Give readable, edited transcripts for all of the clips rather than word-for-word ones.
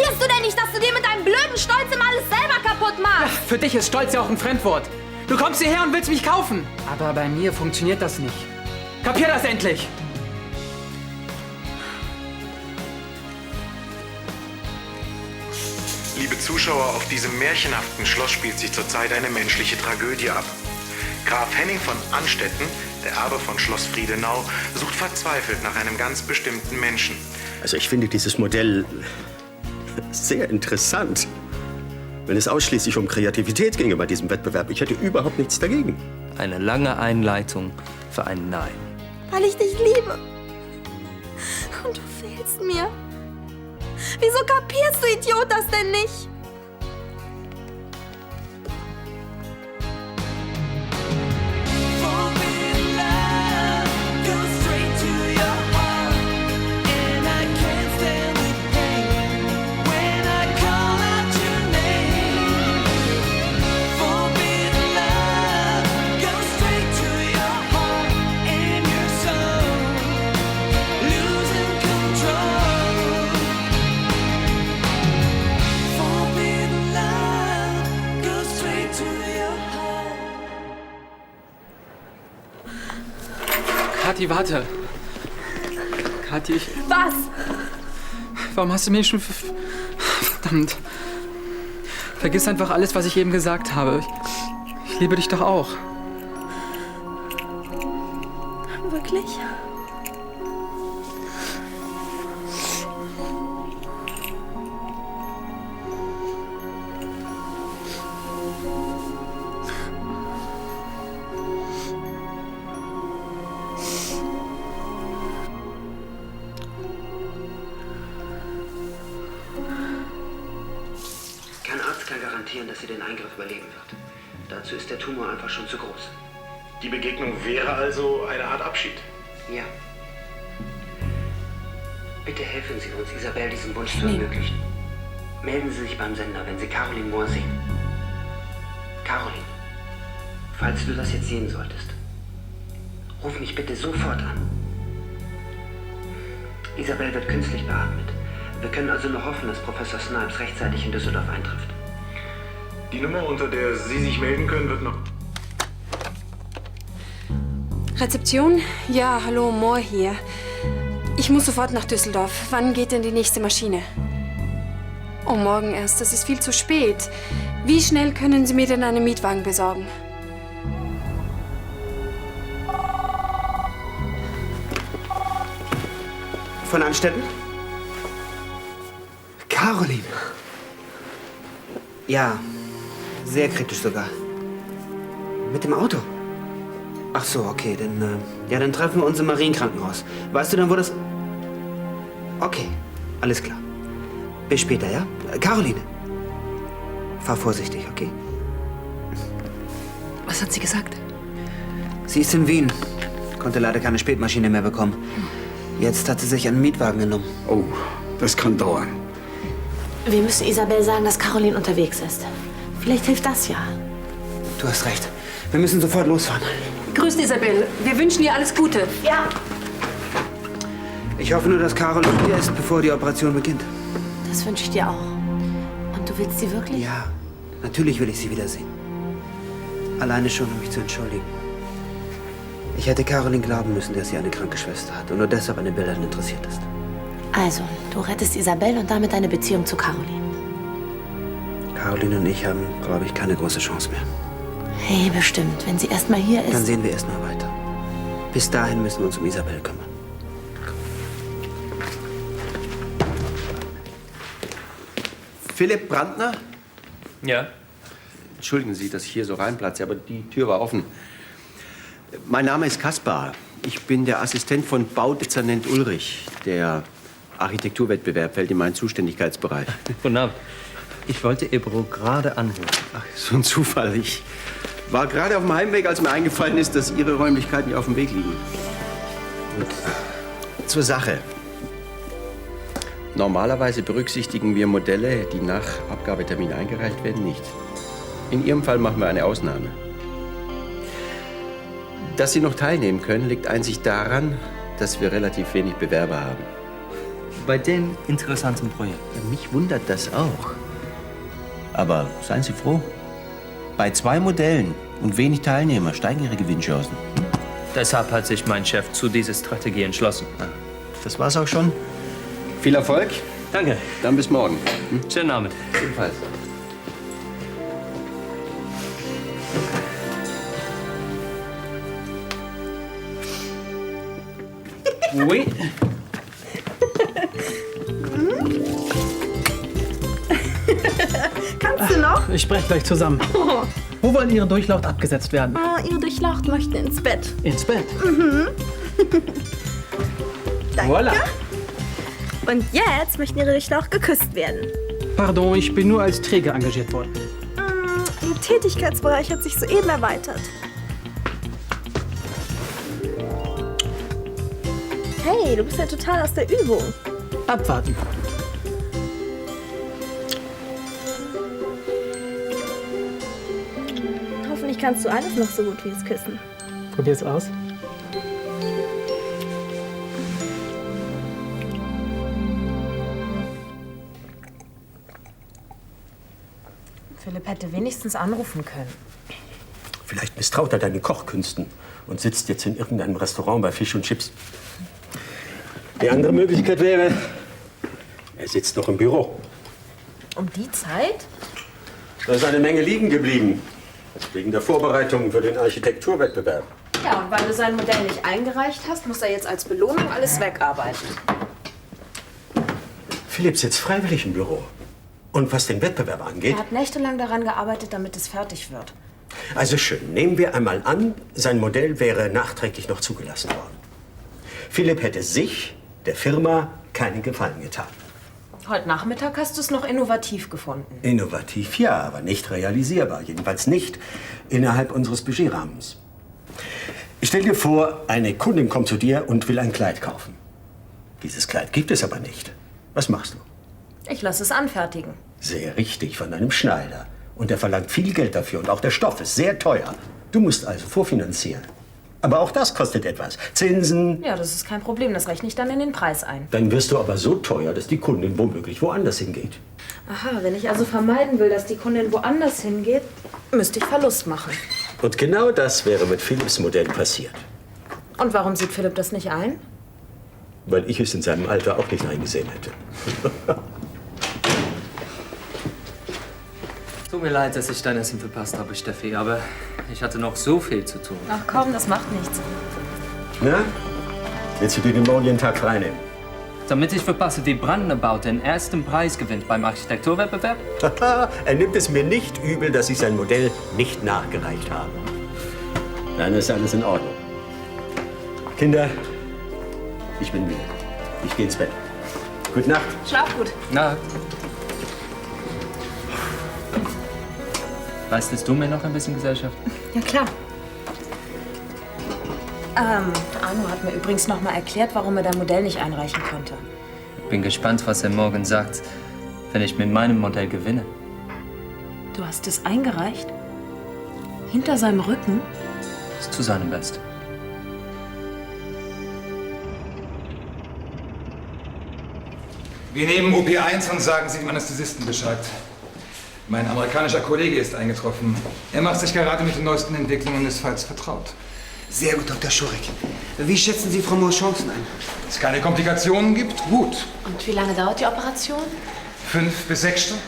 Kapierst du denn nicht, dass du dir mit deinem blöden Stolz immer alles selber kaputt machst? Ja, für dich ist Stolz ja auch ein Fremdwort. Du kommst hierher und willst mich kaufen. Aber bei mir funktioniert das nicht. Kapier das endlich! Liebe Zuschauer, auf diesem märchenhaften Schloss spielt sich zurzeit eine menschliche Tragödie ab. Graf Henning von Anstetten, der Erbe von Schloss Friedenau, sucht verzweifelt nach einem ganz bestimmten Menschen. Also ich finde dieses Modell sehr interessant. Wenn es ausschließlich um Kreativität ginge bei diesem Wettbewerb, ich hätte überhaupt nichts dagegen. Eine lange Einleitung für ein Nein. Weil ich dich liebe. Und du fehlst mir. Wieso kapierst du, Idiot, das denn nicht? Kathi, warte. Kathi, Was? warum hast du mir schon... Verdammt. Vergiss einfach alles, was ich eben gesagt habe. Ich liebe dich doch auch. Wirklich? Kein Arzt kann garantieren, dass sie den Eingriff überleben wird. Dazu ist der Tumor einfach schon zu groß. Die Begegnung wäre also eine Art Abschied. Ja. Bitte helfen Sie uns, Isabel diesen Wunsch zu ermöglichen. Melden Sie sich beim Sender, wenn Sie Caroline Mohr sehen. Caroline, falls du das jetzt sehen solltest, ruf mich bitte sofort an. Isabel wird künstlich beatmet. Wir können also nur hoffen, dass Professor Snipes rechtzeitig in Düsseldorf eintrifft. Die Nummer, unter der Sie sich melden können, wird noch... Rezeption? Ja, hallo, Mohr hier. Ich muss sofort nach Düsseldorf. Wann geht denn die nächste Maschine? Oh, morgen erst. Das ist viel zu spät. Wie schnell können Sie mir denn einen Mietwagen besorgen? Von Anstetten? Caroline. Ja, sehr kritisch sogar. Mit dem Auto? Ach so, okay, dann treffen wir uns im Marienkrankenhaus. Weißt du dann, wo das... Okay, alles klar. Bis später, ja? Caroline, fahr vorsichtig, okay? Was hat sie gesagt? Sie ist in Wien. Konnte leider keine Spätmaschine mehr bekommen. Jetzt hat sie sich einen Mietwagen genommen. Oh, das kann dauern. Wir müssen Isabel sagen, dass Caroline unterwegs ist. Vielleicht hilft das ja. Du hast recht. Wir müssen sofort losfahren. Grüßt Isabel. Wir wünschen ihr alles Gute. Ja. Ich hoffe nur, dass Caroline hier ist, bevor die Operation beginnt. Das wünsche ich dir auch. Und du willst sie wirklich? Ja, natürlich will ich sie wiedersehen. Alleine schon, um mich zu entschuldigen. Ich hätte Caroline glauben müssen, dass sie eine kranke Schwester hat und nur deshalb an den Bildern interessiert ist. Also, du rettest Isabel und damit deine Beziehung zu Caroline. Caroline und ich haben, glaube ich, keine große Chance mehr. Hey, bestimmt. Wenn sie erst mal hier ist. Dann sehen wir erst mal weiter. Bis dahin müssen wir uns um Isabel kümmern. Philipp Brandner? Ja? Entschuldigen Sie, dass ich hier so reinplatze, aber die Tür war offen. Mein Name ist Kaspar. Ich bin der Assistent von Baudezernent Ulrich. Der Architekturwettbewerb fällt in meinen Zuständigkeitsbereich. Guten Abend. Ich wollte Ihr Büro gerade anrufen. Ach, so ein Zufall. Ich war gerade auf dem Heimweg, als mir eingefallen ist, dass Ihre Räumlichkeiten hier auf dem Weg liegen. Und zur Sache. Normalerweise berücksichtigen wir Modelle, die nach Abgabetermin eingereicht werden, nicht. In Ihrem Fall machen wir eine Ausnahme. Dass Sie noch teilnehmen können, liegt einzig daran, dass wir relativ wenig Bewerber haben. bei dem interessanten Projekt. Ja, mich wundert das auch. Aber seien Sie froh. Bei 2 Modellen und wenig Teilnehmer steigen Ihre Gewinnchancen. Deshalb hat sich mein Chef zu dieser Strategie entschlossen. Das war's auch schon. Viel Erfolg. Danke. Dann bis morgen. Schönen Abend. Ebenfalls. Oui. Kannst du noch? Ich spreche gleich zusammen. Wo wollen Ihre Durchlaucht abgesetzt werden? Oh, Ihre Durchlaucht möchten ins Bett. Ins Bett. Danke. Voilà. Und jetzt möchten Ihre Durchlaucht geküsst werden. Pardon, ich bin nur als Träger engagiert worden. Ihr Tätigkeitsbereich hat sich soeben erweitert. Hey, du bist ja total aus der Übung. Abwarten. Hoffentlich kannst du alles noch so gut wie das Küssen. Probier's aus. Philipp hätte wenigstens anrufen können. Vielleicht misstraut er deinen Kochkünsten und sitzt jetzt in irgendeinem Restaurant bei Fisch und Chips. Die andere Möglichkeit wäre, er sitzt noch im Büro. Um die Zeit? Da ist eine Menge liegen geblieben. Wegen der Vorbereitungen für den Architekturwettbewerb. Ja, und weil du sein Modell nicht eingereicht hast, muss er jetzt als Belohnung alles wegarbeiten. Philipp sitzt freiwillig im Büro. Und was den Wettbewerb angeht, Er hat nächtelang daran gearbeitet, damit es fertig wird. also schön, nehmen wir einmal an, sein Modell wäre nachträglich noch zugelassen worden. Philipp hätte sich, der Firma, keinen Gefallen getan. Heute Nachmittag hast du es noch innovativ gefunden. Innovativ ja, aber nicht realisierbar. Jedenfalls nicht innerhalb unseres Budgetrahmens. Stell dir vor, eine Kundin kommt zu dir und will ein Kleid kaufen. Dieses Kleid gibt es aber nicht. Was machst du? Ich lasse es anfertigen. Sehr richtig, von einem Schneider. Und er verlangt viel Geld dafür und auch der Stoff ist sehr teuer. Du musst also vorfinanzieren. Aber auch das kostet etwas. Zinsen. Ja, das ist kein Problem. Das rechne ich dann in den Preis ein. Dann wirst du aber so teuer, dass die Kundin womöglich woanders hingeht. Aha, wenn ich also vermeiden will, dass die Kundin woanders hingeht, müsste ich Verlust machen. Und genau das wäre mit Philipps Modell passiert. Und warum sieht Philipp das nicht ein? Weil ich es in seinem Alter auch nicht eingesehen hätte. Tut mir leid, dass ich dein Essen verpasst habe, Steffi, aber ich hatte noch so viel zu tun. Ach komm, das macht nichts. Na? Willst du dir den morgigen Tag freinehmen? Damit ich verpasse, wie Brandenbaut den ersten Preis gewinnt beim Architekturwettbewerb? Er nimmt es mir nicht übel, dass ich sein Modell nicht nachgereicht habe. Dann ist alles in Ordnung. Kinder, ich bin müde. Ich gehe ins Bett. Gute Nacht. Schlaf gut. Na. Leistest du mir noch ein bisschen Gesellschaft? Ja, klar. Arno hat mir übrigens noch mal erklärt, warum er dein Modell nicht einreichen konnte. Bin gespannt, was er morgen sagt, wenn ich mit meinem Modell gewinne. Du hast es eingereicht? Hinter seinem Rücken? Ist zu seinem Besten. Wir nehmen OP1 und sagen Sie dem Anästhesisten Bescheid. Mein amerikanischer Kollege ist eingetroffen. Er macht sich gerade mit den neuesten Entwicklungen des Falls vertraut. Sehr gut, Dr. Schurig. Wie schätzen Sie Frau Moors Chancen ein? Wenn es keine Komplikationen gibt, gut. Und wie lange dauert die Operation? 5 bis 6 Stunden.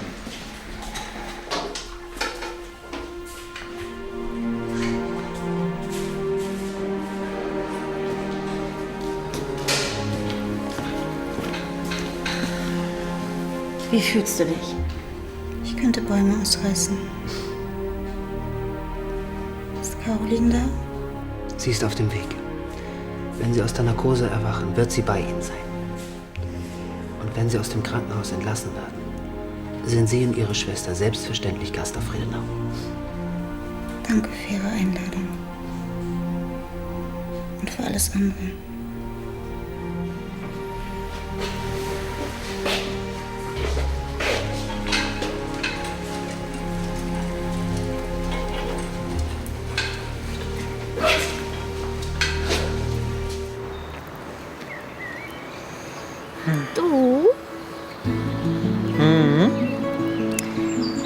Wie fühlst du dich? Ich könnte Bäume ausreißen. Ist Caroline da? Sie ist auf dem Weg. Wenn Sie aus der Narkose erwachen, wird sie bei Ihnen sein. Und wenn Sie aus dem Krankenhaus entlassen werden, sind Sie und Ihre Schwester selbstverständlich Gast auf Friedenau. Danke für Ihre Einladung. Und für alles andere. Du Du?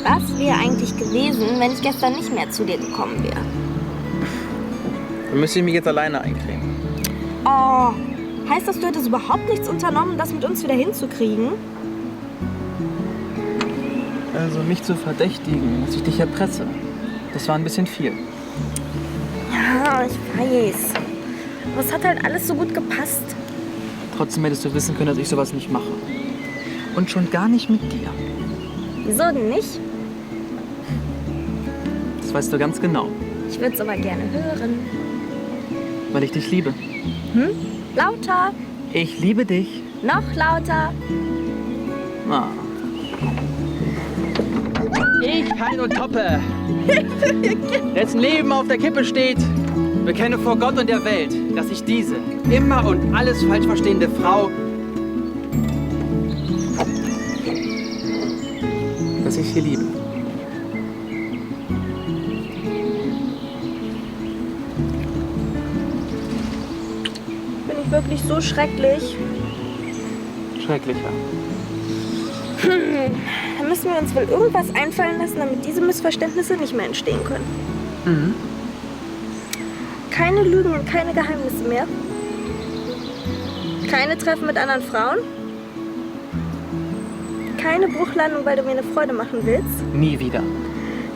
Was wäre eigentlich gewesen, wenn ich gestern nicht mehr zu dir gekommen wäre? Dann müsste ich mich jetzt alleine eincremen. Oh, heißt das, du hättest überhaupt nichts unternommen, das mit uns wieder hinzukriegen? Also mich zu verdächtigen, dass ich dich erpresse, das war ein bisschen viel. Ja, ich weiß. Aber es hat halt alles so gut gepasst. Trotzdem hättest du wissen können, dass ich sowas nicht mache. Und schon gar nicht mit dir. Wieso denn nicht? Das weißt du ganz genau. Ich würde es aber gerne hören. Weil ich dich liebe. Lauter. Ich liebe dich. Noch lauter. Ah. Ich, Hein und Toppe, dessen Leben auf der Kippe steht, bekenne vor Gott und der Welt, dass ich diese immer und alles falsch verstehende Frau, dass ich sie liebe. Bin ich wirklich so schrecklich? Schrecklicher. Dann müssen wir uns wohl irgendwas einfallen lassen, damit diese Missverständnisse nicht mehr entstehen können. Keine Lügen und keine Geheimnisse mehr. Keine Treffen mit anderen Frauen. Keine Bruchlandung, weil du mir eine Freude machen willst. Nie wieder.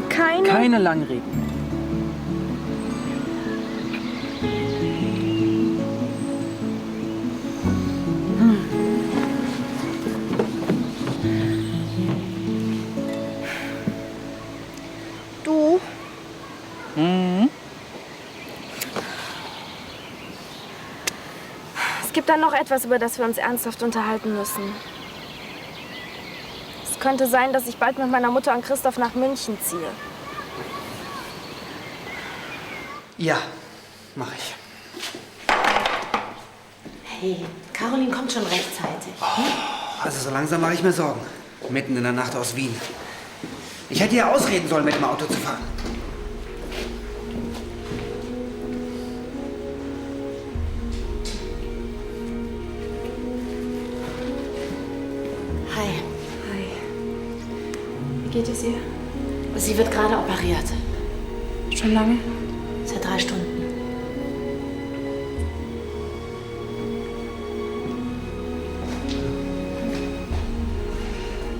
Keine Langreden. Du? Es gibt dann noch etwas, über das wir uns ernsthaft unterhalten müssen. Es könnte sein, dass ich bald mit meiner Mutter und Christoph nach München ziehe. Ja, mach ich. Hey, Caroline kommt schon rechtzeitig. Also so langsam mache ich mir Sorgen. Mitten in der Nacht aus Wien. Ich hätte ja ausreden sollen, mit dem Auto zu fahren. Hi. Hi. Wie geht es ihr? Sie wird gerade operiert. Schon lange? Seit 3 Stunden.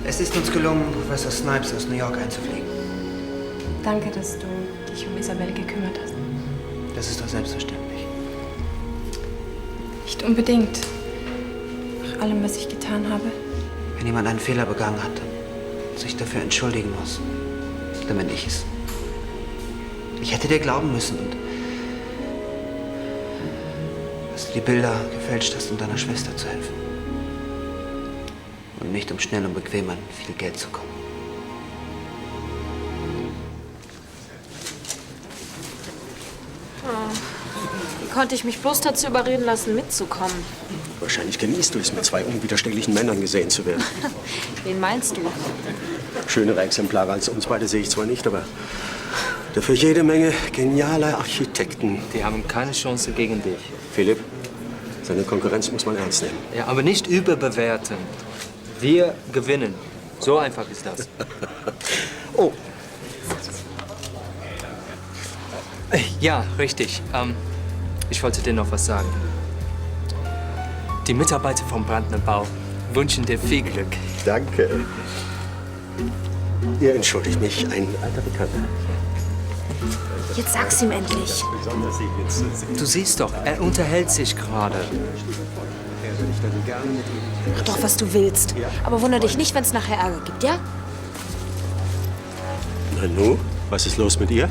Es ist uns gelungen, Professor Snipes aus New York einzufliegen. Danke, dass du dich um Isabel gekümmert hast. Das ist doch selbstverständlich. Nicht unbedingt. Nach allem, was ich getan habe. Wenn jemand einen Fehler begangen hat und sich dafür entschuldigen muss, dann bin ich es. Ich hätte dir glauben müssen, und dass du die Bilder gefälscht hast, um deiner Schwester zu helfen. Und nicht, um schnell und bequem an viel Geld zu kommen. Wie konnte ich mich bloß dazu überreden lassen, mitzukommen? Wahrscheinlich genießt du es, mit 2 unwiderstehlichen Männern gesehen zu werden. Wen meinst du? Schönere Exemplare als uns beide sehe ich zwar nicht, aber dafür jede Menge genialer Architekten. Die haben keine Chance gegen dich. Philipp, seine Konkurrenz muss man ernst nehmen. Ja, aber nicht überbewerten. Wir gewinnen. So einfach ist das. Oh. Ja, richtig. Ich wollte dir noch was sagen. Die Mitarbeiter vom Brandner Bau wünschen dir viel Glück. Danke. Ihr entschuldigt mich, ein alter Bekannter. Jetzt sag's ihm endlich. Du siehst doch, er unterhält sich gerade. Mach doch, was du willst. Aber wundere dich nicht, wenn es nachher Ärger gibt, ja? Na nu, was ist los mit ihr?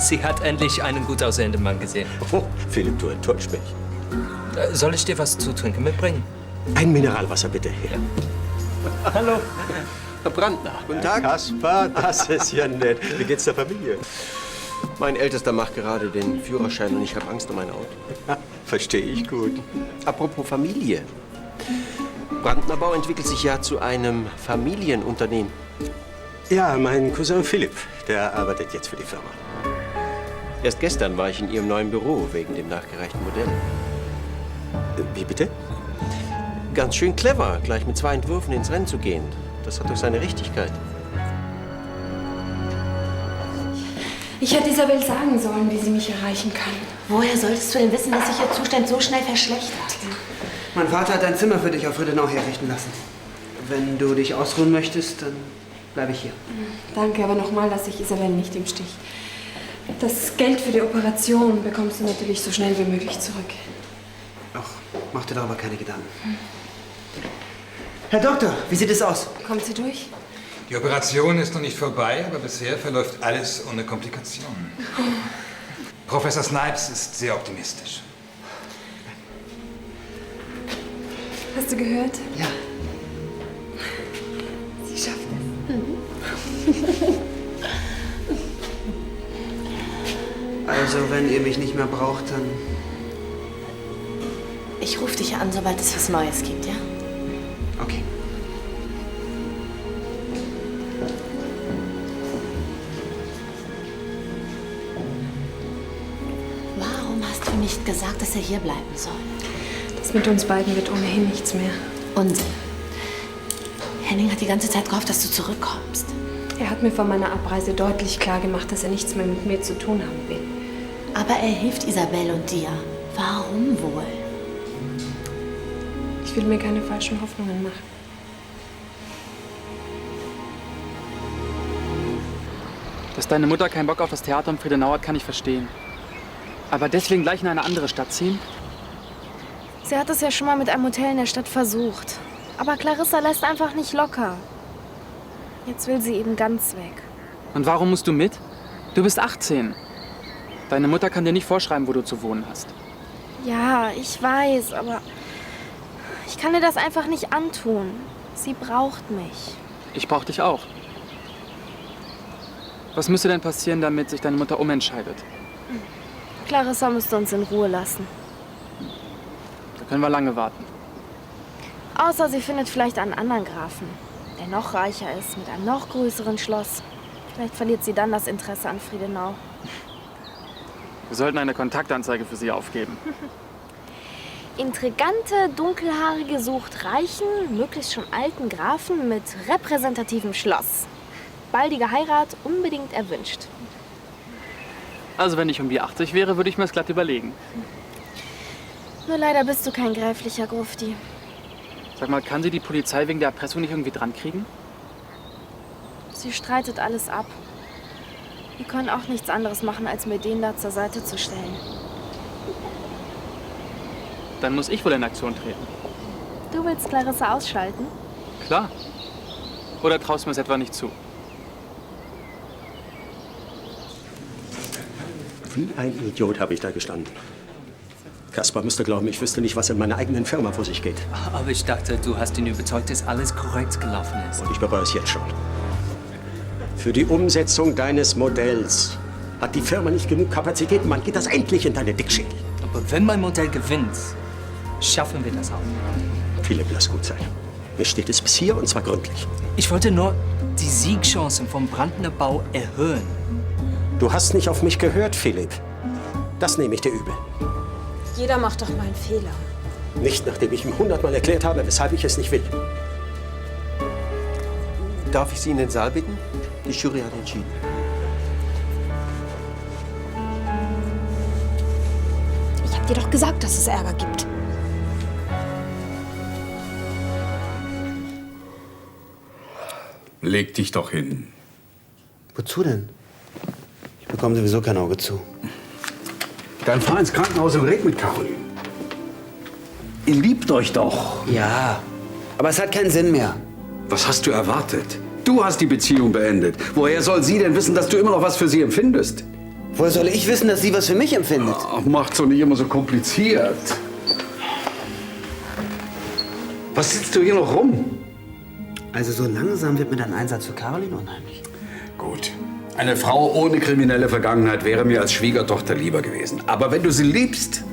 Sie hat endlich einen gut aussehenden Mann gesehen. Oh, Philipp, du enttäuscht mich. Soll ich dir was zu trinken mitbringen? Ein Mineralwasser, bitte. Her. Hallo, Herr Brandner. Guten Tag. Kaspar, das ist ja nett. Wie geht's der Familie? Mein Ältester macht gerade den Führerschein und ich habe Angst um mein Auto. Verstehe ich gut. Apropos Familie. Brandner Bau entwickelt sich ja zu einem Familienunternehmen. Ja, mein Cousin Philipp, der arbeitet jetzt für die Firma. Erst gestern war ich in Ihrem neuen Büro wegen dem nachgereichten Modell. Wie bitte? Ganz schön clever, gleich mit 2 Entwürfen ins Rennen zu gehen. Das hat doch seine Richtigkeit. Ich hätte Isabel sagen sollen, wie sie mich erreichen kann. Woher solltest du denn wissen, dass sich ihr Zustand so schnell verschlechtert? Mein Vater hat ein Zimmer für dich auf Friedenau herrichten lassen. Wenn du dich ausruhen möchtest, dann bleibe ich hier. Danke, aber nochmal lasse ich Isabel nicht im Stich. Das Geld für die Operation bekommst du natürlich so schnell wie möglich zurück. Ach, mach dir darüber keine Gedanken. Herr Doktor, wie sieht es aus? Kommt sie durch? Die Operation ist noch nicht vorbei, aber bisher verläuft alles ohne Komplikationen. Professor Snipes ist sehr optimistisch. Hast du gehört? Ja. Sie schafft Also, wenn ihr mich nicht mehr braucht, dann... Ich rufe dich an, sobald es was Neues gibt, ja? Okay. Warum hast du nicht gesagt, dass er hier bleiben soll? Das mit uns beiden wird ohnehin nichts mehr. Unsinn. Henning hat die ganze Zeit gehofft, dass du zurückkommst. Er hat mir vor meiner Abreise deutlich klar gemacht, dass er nichts mehr mit mir zu tun haben will. Aber er hilft Isabel und dir. Warum wohl? Ich will mir keine falschen Hoffnungen machen. Dass deine Mutter keinen Bock auf das Theater in Friedenau hat, kann ich verstehen. Aber deswegen gleich in eine andere Stadt ziehen? Sie hat es ja schon mal mit einem Hotel in der Stadt versucht. Aber Clarissa lässt einfach nicht locker. Jetzt will sie eben ganz weg. Und warum musst du mit? Du bist 18. Deine Mutter kann dir nicht vorschreiben, wo du zu wohnen hast. Ja, ich weiß, aber ich kann ihr das einfach nicht antun. Sie braucht mich. Ich brauch dich auch. Was müsste denn passieren, damit sich deine Mutter umentscheidet? Clarissa müsste uns in Ruhe lassen. Da können wir lange warten. Außer sie findet vielleicht einen anderen Grafen, der noch reicher ist, mit einem noch größeren Schloss. Vielleicht verliert sie dann das Interesse an Friedenau. Wir sollten eine Kontaktanzeige für sie aufgeben. Intrigante, dunkelhaarige sucht reichen, möglichst schon alten Grafen mit repräsentativem Schloss. Baldige Heirat unbedingt erwünscht. Also wenn ich um die 80 wäre, würde ich mir das glatt überlegen. Nur leider bist du kein gräflicher Grufti. Sag mal, kann sie die Polizei wegen der Erpressung nicht irgendwie dran kriegen? Sie streitet alles ab. Wir können auch nichts anderes machen, als mir den da zur Seite zu stellen. Dann muss ich wohl in Aktion treten. Du willst Clarissa ausschalten? Klar. Oder traust du mir es etwa nicht zu? Wie ein Idiot habe ich da gestanden. Kaspar müsste glauben, ich wüsste nicht, was in meiner eigenen Firma vor sich geht. Aber ich dachte, du hast ihn überzeugt, dass alles korrekt gelaufen ist. Und ich bereue es jetzt schon. Für die Umsetzung deines Modells hat die Firma nicht genug Kapazitäten. Wann geht das endlich in deine Dickschädel? Aber wenn mein Modell gewinnt, schaffen wir das auch. Philipp, lass gut sein. Mir steht es bis hier, und zwar gründlich. Ich wollte nur die Siegchancen vom Brandner Bau erhöhen. Du hast nicht auf mich gehört, Philipp. Das nehme ich dir übel. Jeder macht doch mal einen Fehler. Nicht, nachdem ich ihm 100-mal erklärt habe, weshalb ich es nicht will. Darf ich Sie in den Saal bitten? Die Jury hat entschieden. Ich hab dir doch gesagt, dass es Ärger gibt. Leg dich doch hin. Wozu denn? Ich bekomme sowieso kein Auge zu. Dann fahr ins Krankenhaus und red mit Caroline. Ihr liebt euch doch. Ja, aber es hat keinen Sinn mehr. Was hast du erwartet? Du hast die Beziehung beendet. Woher soll sie denn wissen, dass du immer noch was für sie empfindest? Woher soll ich wissen, dass sie was für mich empfindet? Ach, macht's doch nicht immer so kompliziert. Was sitzt du hier noch rum? Also so langsam wird mir dein Einsatz für Caroline unheimlich. Gut. Eine Frau ohne kriminelle Vergangenheit wäre mir als Schwiegertochter lieber gewesen. Aber wenn du sie liebst...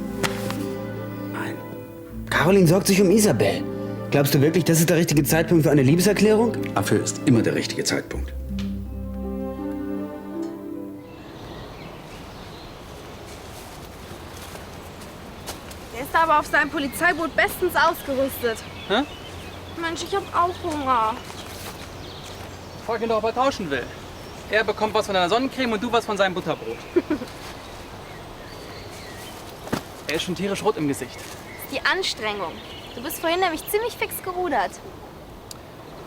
Nein. Caroline sorgt sich um Isabel. Glaubst du wirklich, das ist der richtige Zeitpunkt für eine Liebeserklärung? Dafür ist immer der richtige Zeitpunkt. Der ist da aber auf seinem Polizeiboot bestens ausgerüstet. Hä? Mensch, ich hab auch Hunger. Frag ihn doch, ob er tauschen will. Er bekommt was von deiner Sonnencreme und du was von seinem Butterbrot. Er ist schon tierisch rot im Gesicht. Die Anstrengung. Du bist vorhin nämlich ziemlich fix gerudert.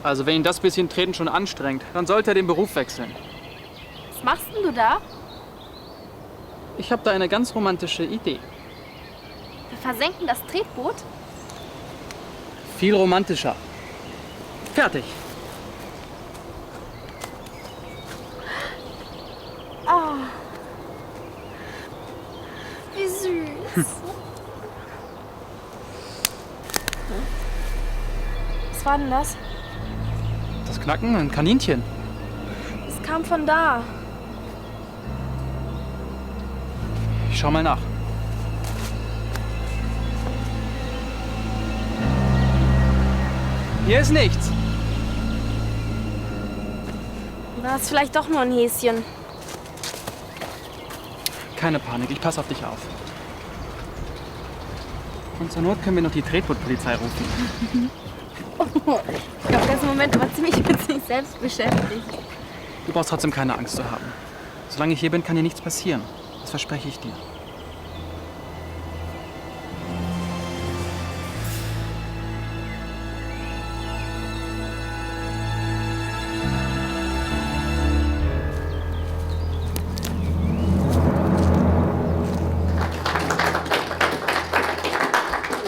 Also wenn ihn das bisschen Treten schon anstrengt, dann sollte er den Beruf wechseln. Was machst denn du da? Ich habe da eine ganz romantische Idee. Wir versenken das Tretboot? Viel romantischer. Fertig. Oh. Wie süß. Was war denn das? Das Knacken, ein Kaninchen. Es kam von da. Ich schau mal nach. Hier ist nichts. War es vielleicht doch nur ein Häschen? Keine Panik, ich passe auf dich auf. Und zur Not können wir noch die Tretbootpolizei rufen. Oh, ich glaube, der ist im Moment aber ziemlich mit sich selbst beschäftigt. Du brauchst trotzdem keine Angst zu haben. Solange ich hier bin, kann dir nichts passieren. Das verspreche ich dir.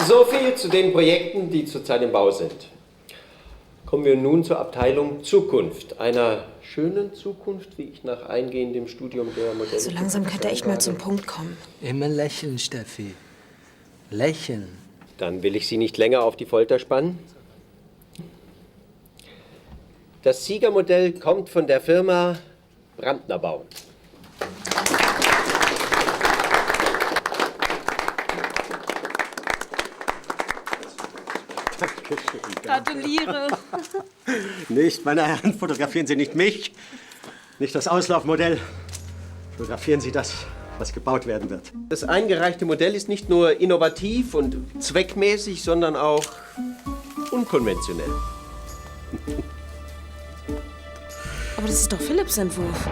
So viel zu den Projekten, die zurzeit im Bau sind. Kommen wir nun zur Abteilung Zukunft. Einer schönen Zukunft, wie ich nach eingehendem Studium der Modelle... So langsam könnte er echt mal zum Punkt kommen. Immer lächeln, Steffi. Lächeln. Dann will ich Sie nicht länger auf die Folter spannen. Das Siegermodell kommt von der Firma Brandner Bau. Gratuliere. Nicht, meine Herren, fotografieren Sie nicht mich, nicht das Auslaufmodell. Fotografieren Sie das, was gebaut werden wird. Das eingereichte Modell ist nicht nur innovativ und zweckmäßig, sondern auch unkonventionell. Aber das ist doch Philipps Entwurf.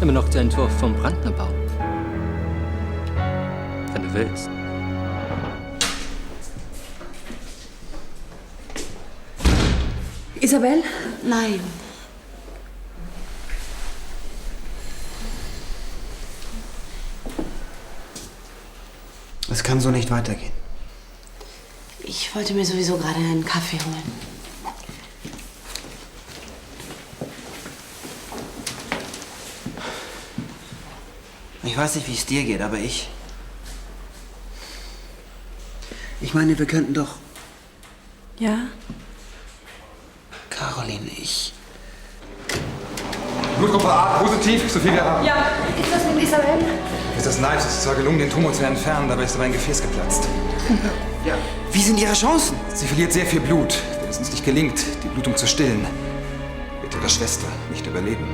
Immer noch der Entwurf vom Brandner Bau. Wenn du willst. Isabel? Nein. Es kann so nicht weitergehen. Ich wollte mir sowieso gerade einen Kaffee holen. Ich weiß nicht, wie es dir geht, aber ich meine, wir könnten doch... Ja? Caroline, ich... Blutgruppe A positiv, so viel wir haben. Ja, ist das mit Isabel? Ist das Knives? Es ist zwar gelungen, den Tumor zu entfernen, dabei ist aber ein Gefäß geplatzt. Ja. Wie sind Ihre Chancen? Sie verliert sehr viel Blut. Wenn es uns nicht gelingt, die Blutung zu stillen, wird ihre Schwester nicht überleben.